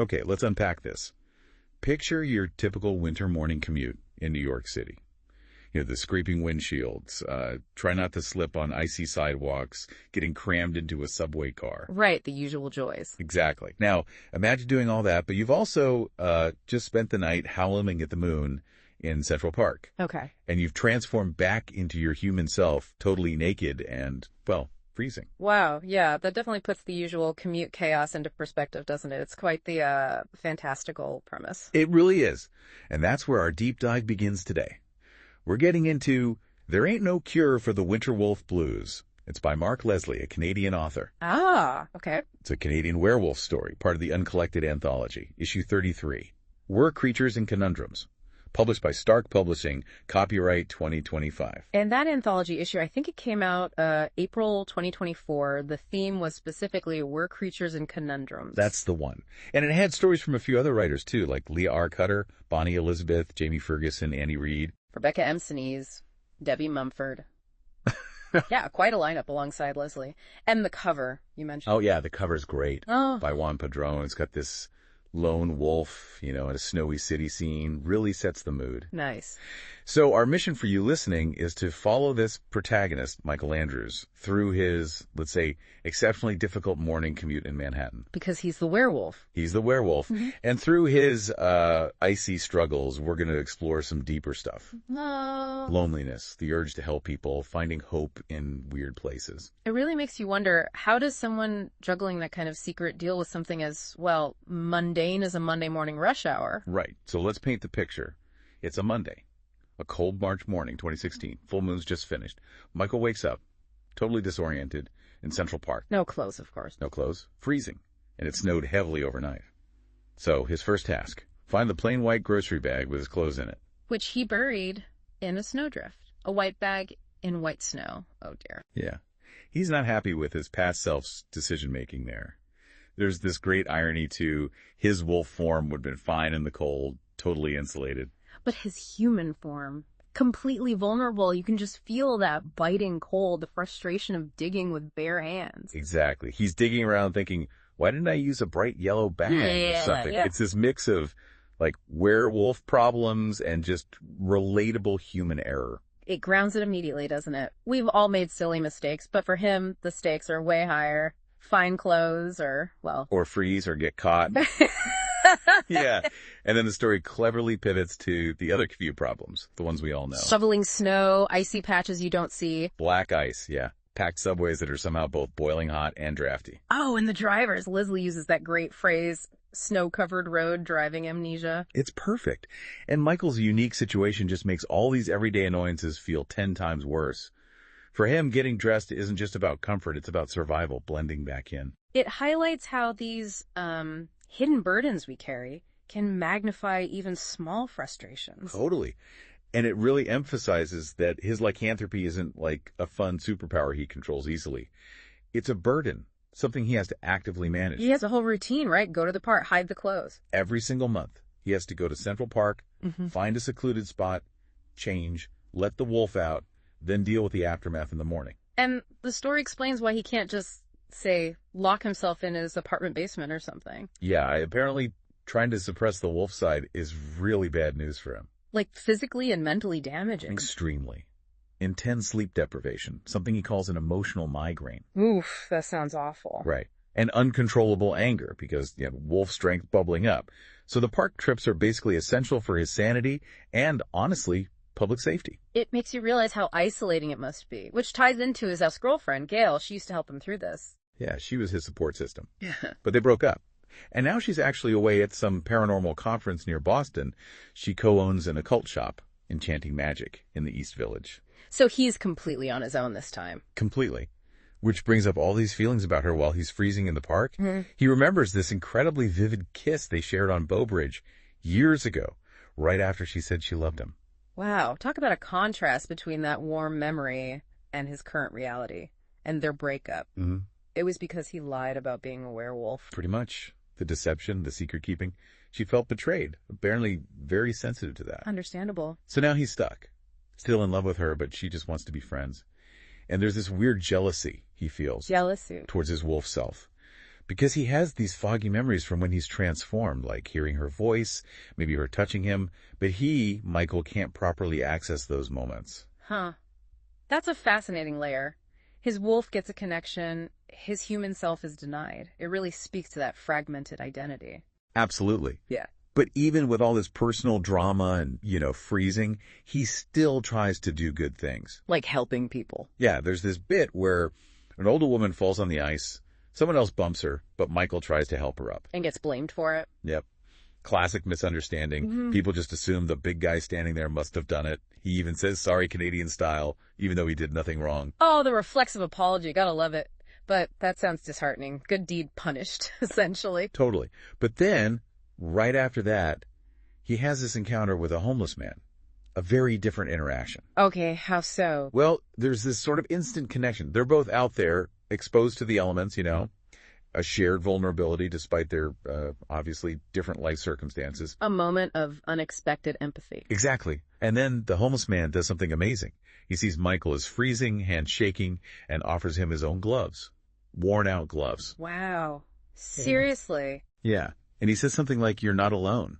Okay, let's unpack this. Picture your typical winter morning commute in New York City. You know, the scraping windshields, try not to slip on icy sidewalks, getting crammed into a subway car. Right, the usual joys. Exactly. Now, imagine doing all that, but you've also just spent the night howling at the moon in Central Park. Okay. And you've transformed back into your human self, totally naked and, well, freezing. Wow, yeah, that definitely puts the usual commute chaos into perspective, doesn't it? It's quite the fantastical premise. It really is. And that's where our deep dive begins today. We're getting into There Ain't No Cure for the Winter Wolf Blues. It's by Mark Leslie, a Canadian author. Ah, okay. It's a Canadian werewolf story, part of the Uncollected Anthology, issue 33. Were Creatures and Conundrums. Published by Stark Publishing, copyright 2025. And that anthology issue, I think it came out April 2024. The theme was specifically Were Creatures and Conundrums. That's the one. And it had stories from a few other writers, too, like Leah R. Cutter, Bonnie Elizabeth, Jamie Ferguson, Annie Reed. Rebecca M. Sinise, Debbie Mumford. Yeah, quite a lineup alongside Leslie. And the cover, you mentioned. Oh, yeah, the cover's great. Oh. By Juan Padron. It's got this lone wolf, you know, at a snowy city scene. Really sets the mood. Nice. So our mission for you listening is to follow this protagonist, Michael Andrews, through his, let's say, exceptionally difficult morning commute in Manhattan. Because he's the werewolf. He's the werewolf. Mm-hmm. And through his icy struggles, we're going to explore some deeper stuff. Loneliness, the urge to help people, finding hope in weird places. It really makes you wonder, how does someone juggling that kind of secret deal with something as, well, mundane as a Monday morning rush hour? Right. So let's paint the picture. It's a Monday. A cold March morning, 2016. Full moon's just finished. Michael wakes up, totally disoriented, in Central Park. No clothes, of course. No clothes. Freezing. And it snowed heavily overnight. So his first task, find the plain white grocery bag with his clothes in it. Which he buried in a snowdrift. A white bag in white snow. Oh, dear. Yeah. He's not happy with his past self's decision-making there. There's this great irony to his wolf form would have been fine in the cold, totally insulated. But his human form, completely vulnerable. You can just feel that biting cold, the frustration of digging with bare hands. Exactly. He's digging around thinking, why didn't I use a bright yellow bag or something? Yeah. It's this mix of, like, werewolf problems and just relatable human error. It grounds it immediately, doesn't it? We've all made silly mistakes, but for him, the stakes are way higher. Find clothes or, well... Or freeze or get caught. Yeah. And then the story cleverly pivots to the other few problems, the ones we all know. Shoveling snow, icy patches you don't see. Black ice, yeah. Packed subways that are somehow both boiling hot and drafty. Oh, and the drivers. Leslie uses that great phrase, snow-covered road driving amnesia. It's perfect. And Michael's unique situation just makes all these everyday annoyances feel 10 times worse. For him, getting dressed isn't just about comfort, it's about survival, blending back in. It highlights how these hidden burdens we carry can magnify even small frustrations. Totally. And it really emphasizes that his lycanthropy isn't like a fun superpower he controls easily. It's a burden, something he has to actively manage. He has a whole routine, right? Go to the park, hide the clothes. Every single month, he has to go to Central Park, find a secluded spot, change, let the wolf out, then deal with the aftermath in the morning. And the story explains why he can't just, say, lock himself in his apartment basement or something. Yeah, apparently trying to suppress the wolf side is really bad news for him. Like physically and mentally damaging. Extremely. Intense sleep deprivation, something he calls an emotional migraine. Oof, that sounds awful. Right. And uncontrollable anger because, wolf strength bubbling up. So the park trips are basically essential for his sanity and, honestly, public safety. It makes you realize how isolating it must be, which ties into his ex-girlfriend, Gail. She used to help him through this. Yeah, she was his support system. Yeah. But they broke up. And now she's actually away at some paranormal conference near Boston. She co-owns an occult shop, Enchanting Magic, in the East Village. So he's completely on his own this time. Completely. Which brings up all these feelings about her while he's freezing in the park. Mm-hmm. He remembers this incredibly vivid kiss they shared on Bow Bridge years ago, right after she said she loved him. Wow. Talk about a contrast between that warm memory and his current reality and their breakup. Mm-hmm. It was because he lied about being a werewolf. Pretty much. The deception, the secret-keeping. She felt betrayed, apparently very sensitive to that. Understandable. So now he's stuck. Still in love with her, but she just wants to be friends. And there's this weird jealousy he feels. Jealousy. Towards his wolf self. Because he has these foggy memories from when he's transformed, like hearing her voice, maybe her touching him, but Michael, can't properly access those moments. Huh. That's a fascinating layer. His wolf gets a connection, his human self is denied. It really speaks to that fragmented identity. Absolutely. Yeah. But even with all this personal drama and, freezing, he still tries to do good things. Like helping people. Yeah, there's this bit where an older woman falls on the ice, someone else bumps her, but Michael tries to help her up. And gets blamed for it. Yep. Classic misunderstanding. Mm-hmm. People just assume the big guy standing there must have done it. He even says sorry Canadian style, even though he did nothing wrong. Oh, the reflexive apology. Gotta love it. But that sounds disheartening. Good deed punished, essentially. Totally. But then, right after that, he has this encounter with a homeless man. A very different interaction. Okay, how so? Well, there's this sort of instant connection. They're both out there, exposed to the elements, a shared vulnerability despite their obviously different life circumstances. A moment of unexpected empathy. Exactly. And then the homeless man does something amazing. He sees Michael is freezing, hands shaking, and offers him his own gloves. Worn out gloves. Wow. Seriously? Yeah. And he says something like, "You're not alone.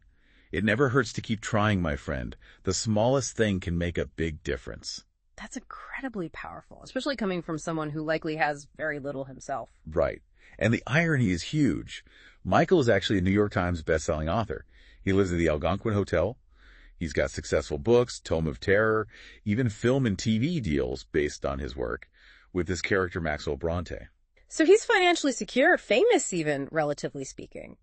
It never hurts to keep trying, my friend. The smallest thing can make a big difference." That's incredibly powerful, especially coming from someone who likely has very little himself. Right. And the irony is huge. Michael is actually a New York Times bestselling author. He lives at the Algonquin Hotel. He's got successful books, Tome of Terror, even film and TV deals based on his work with his character Maxwell Bronte. So he's financially secure, famous even, relatively speaking.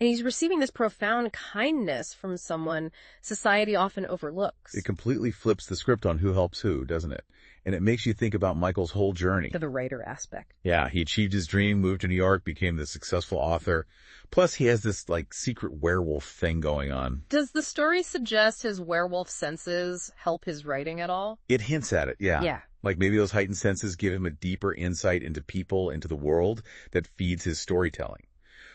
And he's receiving this profound kindness from someone society often overlooks. It completely flips the script on who helps who, doesn't it? And it makes you think about Michael's whole journey. To the writer aspect. Yeah, he achieved his dream, moved to New York, became the successful author. Plus, he has this, secret werewolf thing going on. Does the story suggest his werewolf senses help his writing at all? It hints at it, yeah. Yeah. Like maybe those heightened senses give him a deeper insight into people, into the world that feeds his storytelling.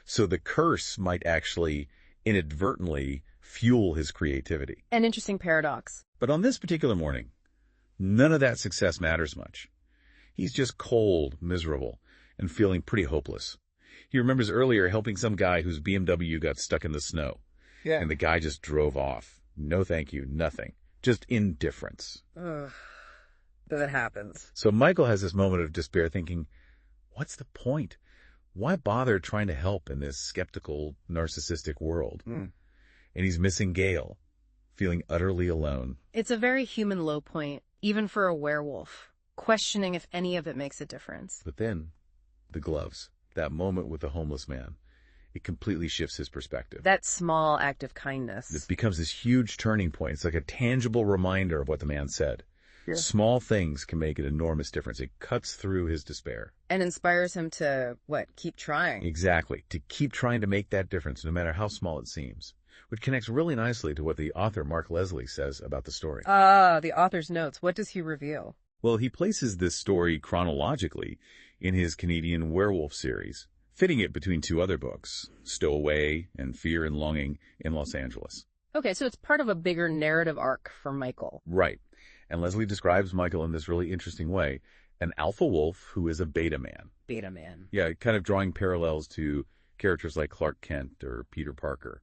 So the curse might actually inadvertently fuel his creativity. An interesting paradox. But on this particular morning, none of that success matters much. He's just cold, miserable, and feeling pretty hopeless. He remembers earlier helping some guy whose BMW got stuck in the snow. Yeah. And the guy just drove off. No thank you, nothing. Just indifference. Ugh. That happens. So Michael has this moment of despair thinking, what's the point? Why bother trying to help in this skeptical, narcissistic world? And he's missing Gail, feeling utterly alone. It's a very human low point, even for a werewolf, questioning if any of it makes a difference. But then, the gloves, that moment with the homeless man, it completely shifts his perspective. That small act of kindness. It becomes this huge turning point. It's like a tangible reminder of what the man said. Yeah. Small things can make an enormous difference. It cuts through his despair. And inspires him to, keep trying. Exactly. To keep trying to make that difference, no matter how small it seems. Which connects really nicely to what the author Mark Leslie says about the story. The author's notes. What does he reveal? Well, he places this story chronologically in his Canadian Werewolf series, fitting it between two other books, Stowaway and Fear and Longing in Los Angeles. Okay, so it's part of a bigger narrative arc for Michael. Right. And Leslie describes Michael in this really interesting way. An alpha wolf who is a beta man. Beta man. Yeah, kind of drawing parallels to characters like Clark Kent or Peter Parker.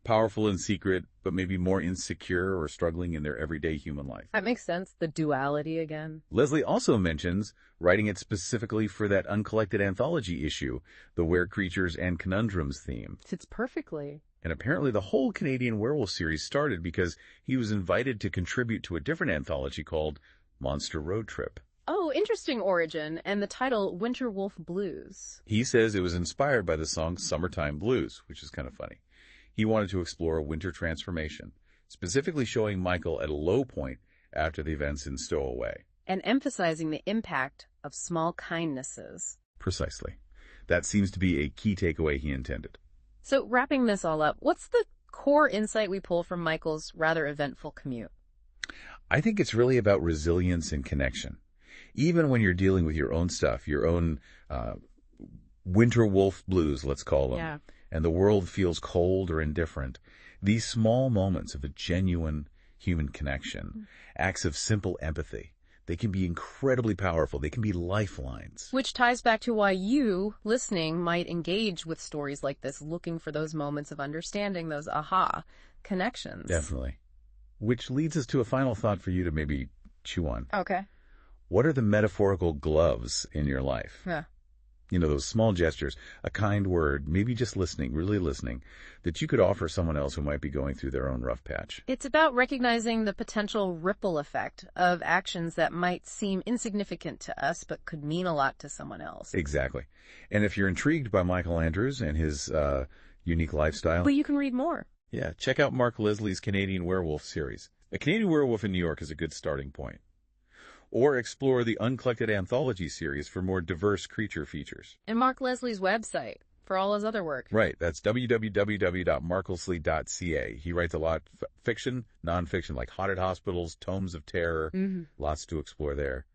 Powerful in secret, but maybe more insecure or struggling in their everyday human life. That makes sense. The duality again. Leslie also mentions writing it specifically for that uncollected anthology issue, the Were Creatures and Conundrums theme. Fits perfectly. And apparently the whole Canadian Werewolf series started because he was invited to contribute to a different anthology called Monster Road Trip. Oh, interesting origin, and the title Winter Wolf Blues. He says it was inspired by the song Summertime Blues, which is kind of funny. He wanted to explore a winter transformation, specifically showing Michael at a low point after the events in Stowaway. And emphasizing the impact of small kindnesses. Precisely. That seems to be a key takeaway he intended. So wrapping this all up, what's the core insight we pull from Michael's rather eventful commute? I think it's really about resilience and connection. Even when you're dealing with your own stuff, your own winter wolf blues, let's call them, Yeah. and the world feels cold or indifferent, these small moments of a genuine human connection, acts of simple empathy, they can be incredibly powerful. They can be lifelines. Which ties back to why you, listening, might engage with stories like this, looking for those moments of understanding, those aha connections. Definitely. Which leads us to a final thought for you to maybe chew on. Okay. What are the metaphorical gloves in your life? Yeah. You know, those small gestures, a kind word, maybe just listening, really listening, that you could offer someone else who might be going through their own rough patch. It's about recognizing the potential ripple effect of actions that might seem insignificant to us but could mean a lot to someone else. Exactly. And if you're intrigued by Michael Andrews and his unique lifestyle... But you can read more. Yeah, check out Mark Leslie's Canadian Werewolf series. A Canadian Werewolf in New York is a good starting point. Or explore the Uncollected Anthology series for more diverse creature features. And Mark Leslie's website for all his other work. Right, that's www.marklesley.ca. He writes a lot fiction, nonfiction, like Haunted Hospitals, Tomes of Terror, lots to explore there.